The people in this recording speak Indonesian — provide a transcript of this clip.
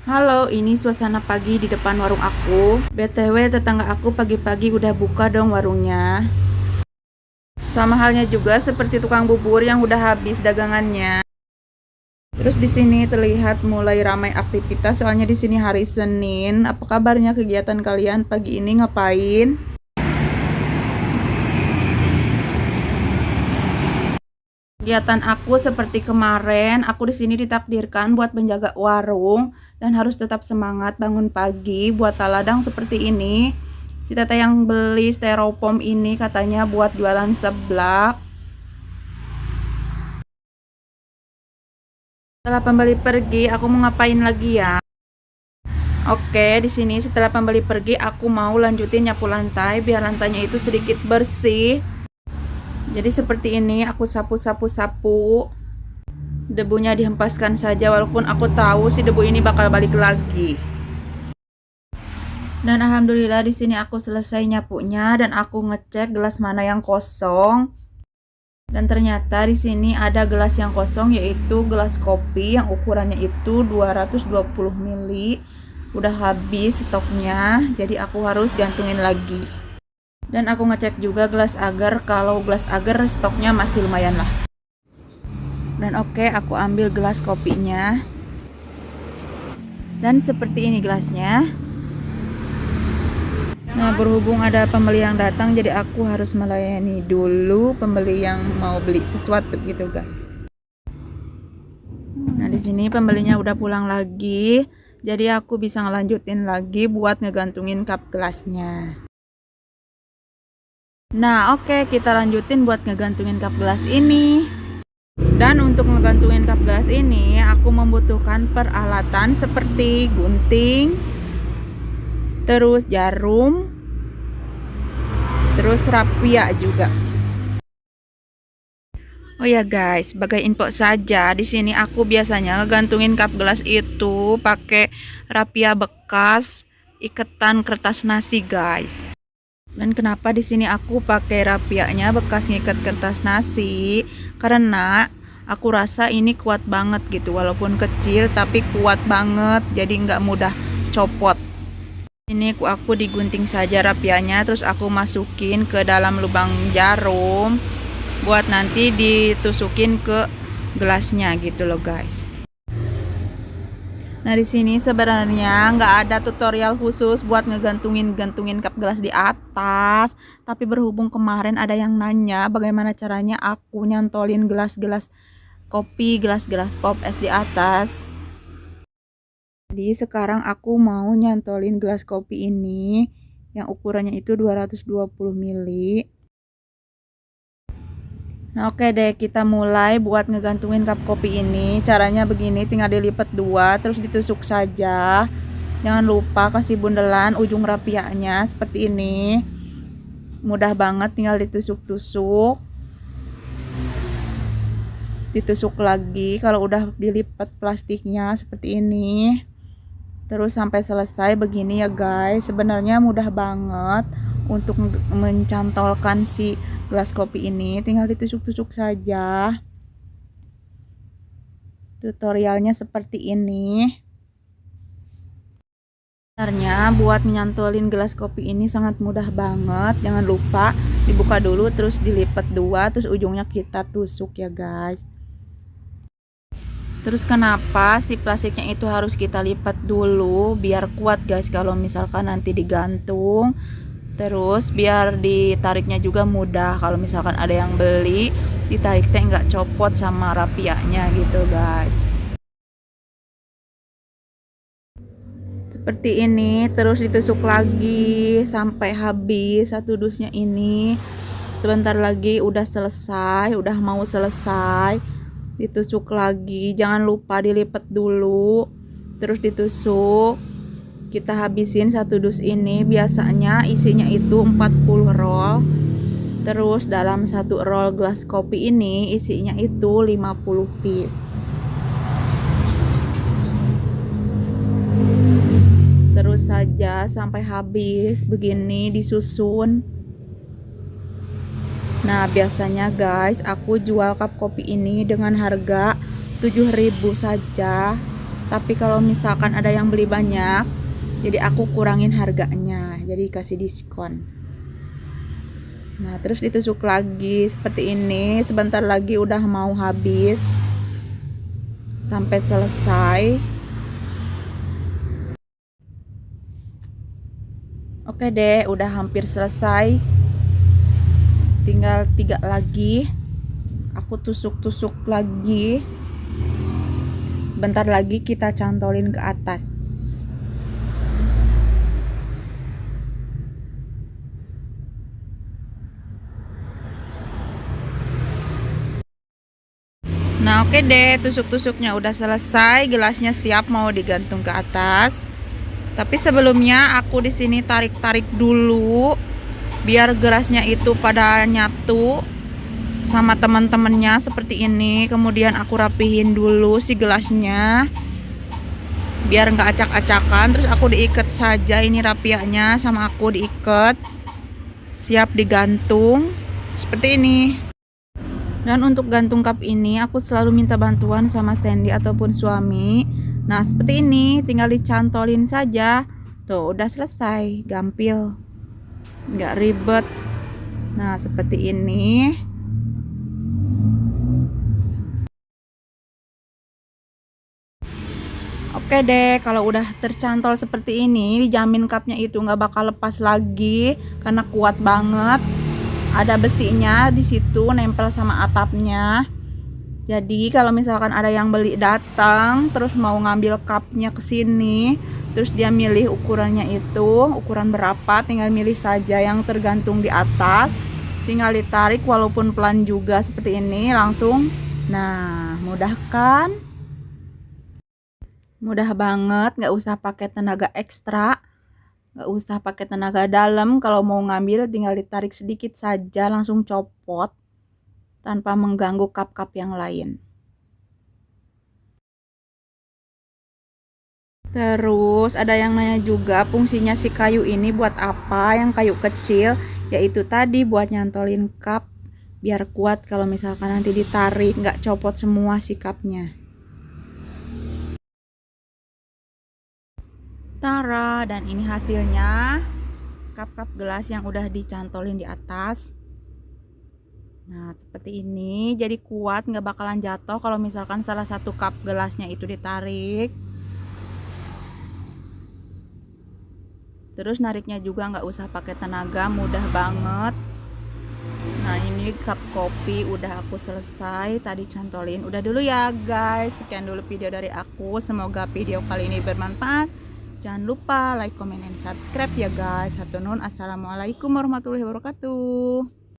Halo, ini suasana pagi di depan warung aku. BTW, tetangga aku pagi-pagi udah buka dong warungnya. Sama halnya juga seperti tukang bubur yang udah habis dagangannya. Terus di sini terlihat mulai ramai aktivitas soalnya di sini hari Senin. Apa kabarnya kegiatan kalian pagi ini ngapain? Kegiatan aku seperti kemarin, aku di sini ditakdirkan buat menjaga warung dan harus tetap semangat bangun pagi buat taladang seperti ini. Si teteh yang beli styrofoam ini katanya buat jualan seblak. Setelah pembeli pergi, aku mau ngapain lagi ya? Oke, di sini setelah pembeli pergi, aku mau lanjutin nyapu lantai biar lantainya itu sedikit bersih. Jadi seperti ini, aku sapu-sapu-sapu. Debunya dihempaskan saja walaupun aku tahu si debu ini bakal balik lagi. Dan alhamdulillah di sini aku selesai nyapunya dan aku ngecek gelas mana yang kosong. Dan ternyata di sini ada gelas yang kosong yaitu gelas kopi yang ukurannya itu 220 ml. Udah habis stoknya, jadi aku harus gantungin lagi. Dan aku ngecek juga gelas agar, kalau gelas agar stoknya masih lumayan lah. Dan oke, aku ambil gelas kopinya. Dan seperti ini gelasnya. Nah, berhubung ada pembeli yang datang, jadi aku harus melayani dulu pembeli yang mau beli sesuatu gitu, guys. Nah, di sini pembelinya udah pulang lagi, jadi aku bisa ngelanjutin lagi buat ngegantungin cup gelasnya. Nah, oke, kita lanjutin buat ngegantungin cup gelas ini. Dan untuk ngegantungin cup gelas ini, aku membutuhkan peralatan seperti gunting, terus jarum, terus rapia juga. Oh ya guys, sebagai info saja, di sini aku biasanya ngegantungin cup gelas itu pakai rapia bekas iketan kertas nasi, guys. Dan kenapa di sini aku pakai rapianya bekas ngikat kertas nasi? Karena aku rasa ini kuat banget gitu, walaupun kecil tapi kuat banget, jadi nggak mudah copot. Ini aku digunting saja rapianya, terus aku masukin ke dalam lubang jarum buat nanti ditusukin ke gelasnya gitu loh guys. Nah, di sini sebenarnya nggak ada tutorial khusus buat ngegantungin cup gelas di atas, tapi berhubung kemarin ada yang nanya bagaimana caranya aku nyantolin gelas-gelas kopi, gelas-gelas pop es di atas. Jadi sekarang aku mau nyantolin gelas kopi ini yang ukurannya itu 220 ml. Nah, oke deh, kita mulai buat ngegantungin cup kopi ini. Caranya begini, tinggal dilipat dua terus ditusuk saja. Jangan lupa kasih bundelan ujung rapianya seperti ini. Mudah banget, tinggal ditusuk-tusuk. Ditusuk lagi kalau udah dilipat plastiknya seperti ini. Terus sampai selesai begini ya guys. Sebenarnya mudah banget untuk mencantolkan si gelas kopi ini, tinggal ditusuk-tusuk saja. Tutorialnya seperti ini. Sebenarnya buat nyantolin gelas kopi ini sangat mudah banget. Jangan lupa dibuka dulu terus dilipat dua terus ujungnya kita tusuk ya guys. Terus kenapa si plastiknya itu harus kita lipat dulu biar kuat guys kalau misalkan nanti digantung. Terus biar ditariknya juga mudah, kalau misalkan ada yang beli ditarik teh nggak copot sama rapianya gitu guys. Seperti ini, terus ditusuk lagi sampai habis satu dusnya ini. Sebentar lagi udah selesai, udah mau selesai. Ditusuk lagi, jangan lupa dilipat dulu terus ditusuk. Kita habisin satu dus ini, biasanya isinya itu 40 roll. Terus dalam satu roll gelas kopi ini isinya itu 50 piece. Terus saja sampai habis begini disusun. Nah, biasanya guys, aku jual cup kopi ini dengan harga 7.000 saja. Tapi kalau misalkan ada yang beli banyak, jadi aku kurangin harganya, jadi kasih diskon. Nah, terus ditusuk lagi seperti ini. Sebentar lagi udah mau habis sampai selesai. Oke deh, udah hampir selesai. Tinggal 3 lagi. Aku tusuk-tusuk lagi. Sebentar lagi kita cantolin ke atas. Nah, oke deh, tusuk-tusuknya udah selesai, gelasnya siap mau digantung ke atas. Tapi sebelumnya aku di sini tarik-tarik dulu biar gelasnya itu pada nyatu sama teman-temannya seperti ini. Kemudian aku rapihin dulu si gelasnya biar nggak acak-acakan. Terus aku diikat saja ini rapianya, sama aku diikat. Siap digantung seperti ini. Dan untuk gantung cup ini aku selalu minta bantuan sama Sandy ataupun suami. Nah, seperti ini tinggal dicantolin saja. Tuh, udah selesai, gampil. Nggak ribet. Nah, seperti ini. Oke deh, kalau udah tercantol seperti ini, dijamin cupnya itu nggak bakal lepas lagi karena kuat banget. Ada besinya di situ nempel sama atapnya. Jadi kalau misalkan ada yang beli datang terus mau ngambil cupnya ke sini, terus dia milih ukurannya itu, ukuran berapa, tinggal milih saja yang tergantung di atas. Tinggal ditarik walaupun pelan juga seperti ini langsung. Nah, mudah kan? Mudah banget, nggak usah pakai tenaga ekstra. Nggak usah pakai tenaga dalam. Kalau mau ngambil tinggal ditarik sedikit saja langsung copot tanpa mengganggu cup-cup yang lain. Terus ada yang nanya juga fungsinya si kayu ini buat apa, yang kayu kecil, yaitu tadi buat nyantolin cup biar kuat kalau misalkan nanti ditarik nggak copot semua si cupnya. Tara, dan ini hasilnya cup-cup gelas yang udah dicantolin di atas. Nah, seperti ini, jadi kuat, nggak bakalan jatuh kalau misalkan salah satu cup gelasnya itu ditarik. Terus nariknya juga nggak usah pakai tenaga, mudah banget. Nah, ini cup kopi udah aku selesai tadi cantolin. Udah dulu ya guys, sekian dulu video dari aku. Semoga video kali ini bermanfaat. Jangan lupa like, comment, and subscribe ya guys. Hatur nuhun. Assalamualaikum warahmatullahi wabarakatuh.